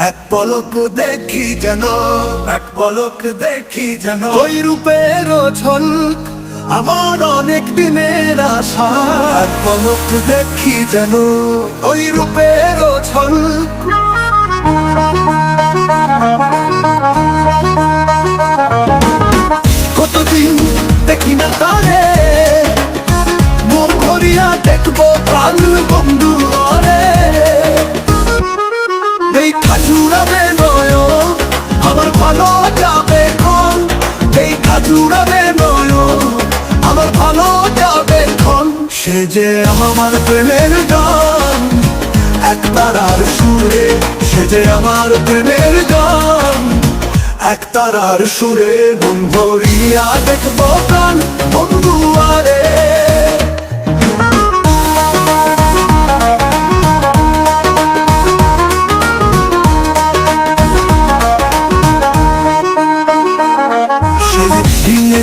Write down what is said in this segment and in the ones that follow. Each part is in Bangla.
এক পলক দেখি যেন, এক পলক দেখি যেন ওই রূপের ঝলক আমার অনেক দিনের আশা। এক পলক দেখি যেন ওই রূপের ঝলক। কতদিন দেখি না তারে, মন ভরিয়া দেখবো প্রাণ বন্ধু রে। এই খাজুরাবে নয়ন আমার ভালো যাবে ক্ষণ, এই খাজুরাবে নয়ন আমার ভালো যাবে ক্ষণ। সে যে আমার প্রেমের গান এক তারার সুরে, সে যে আমার প্রেমের গান এক তারার সুরে। মন ভরিয়া দেখবো প্রাণ বন্ধু আরে।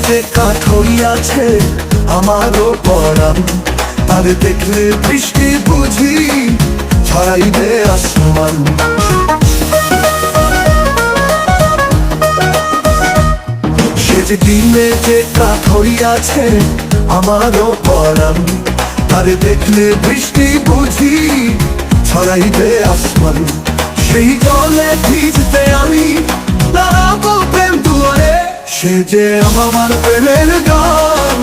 যে কাঠ হইয়াছে আমারও পরাণ, তারে দেখলে বৃষ্টি বুঝি ছড়াইবে আসমান। সে যে দিনে যে কাঠ হইয়াছে আমারও পরাণ, তারে দেখলে বৃষ্টি বুঝি ছড়াইবে আসমান। সেই জলে ভিজতে আমি দাঁড়াবো প্রেম দুয়ারে। সে যে আমার প্রেমের গান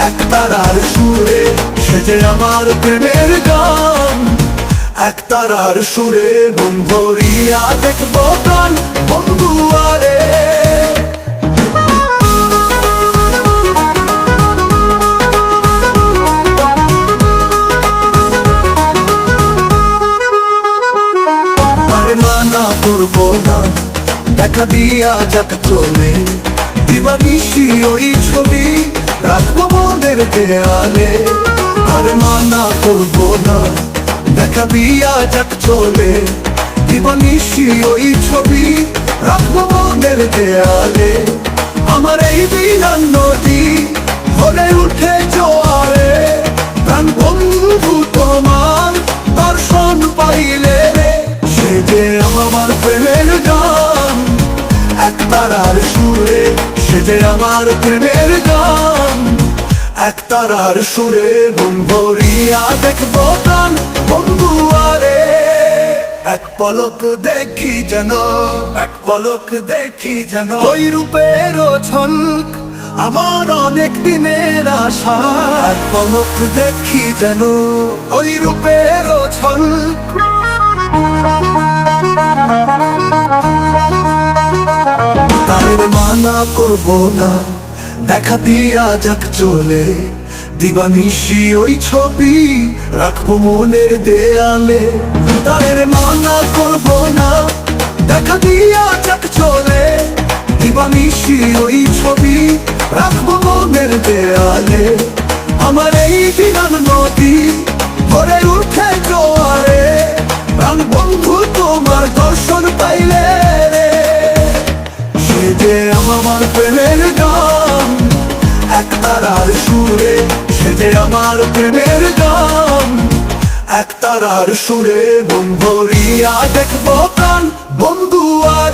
এক তারার সুরে, সে যে আমার প্রেমের গান এক তারার সুরে। মন ভরিয়া দেখবো প্রাণ বন্ধু আরে। মানা করবো না দেখা দিয়া যাক চলে, দিবানিশি ওই ছবি রাখবো মনের দেয়ালে। আর মানা করবো না দেখা দিয়া যাক চলে, দিবানিশি ওই ছবি রাখবো মনের দেয়ালে। আমার এই বিরান নদী ভরে উঠে জোয়ারে, প্রাণ বন্ধু তোমার দর্শন পাইলে। সে যে আমার প্রেমের গান এক তারার সুরে, সে যে আমার প্রেমের গান এক তারার সুরে। মন ভরিয়া দেখবো প্রাণ বন্ধু আরে। এক পলক দেখি যেন, এক পলক দেখি যেন ওই রূপের ঝলক আমার অনেক দিনের আশা। এক পলক দেখি যেন ওই রূপের ঝলক। তারে মানা করবো না দেখা দিয়া যাক চলে, দিবানিশি ওই ছবি রাখবো মনের দেয়ালে। তারে মানা করবো না দেখা দিয়া যাক চলে, দিবানিশি ওই ছবি রাখবো মনের দেয়ালে। আমার এই বিরান নদী ভরে উঠে জোয়ারে, প্রাণ বন্ধু তোমার দর্শন পাইলে। সে যে আমার প্রেমের গান এক তারার সুরে, সে যে আমার প্রেমের গান এক তারার সুরে। মন ভরিয়া দেখবো প্রাণ বন্ধু আর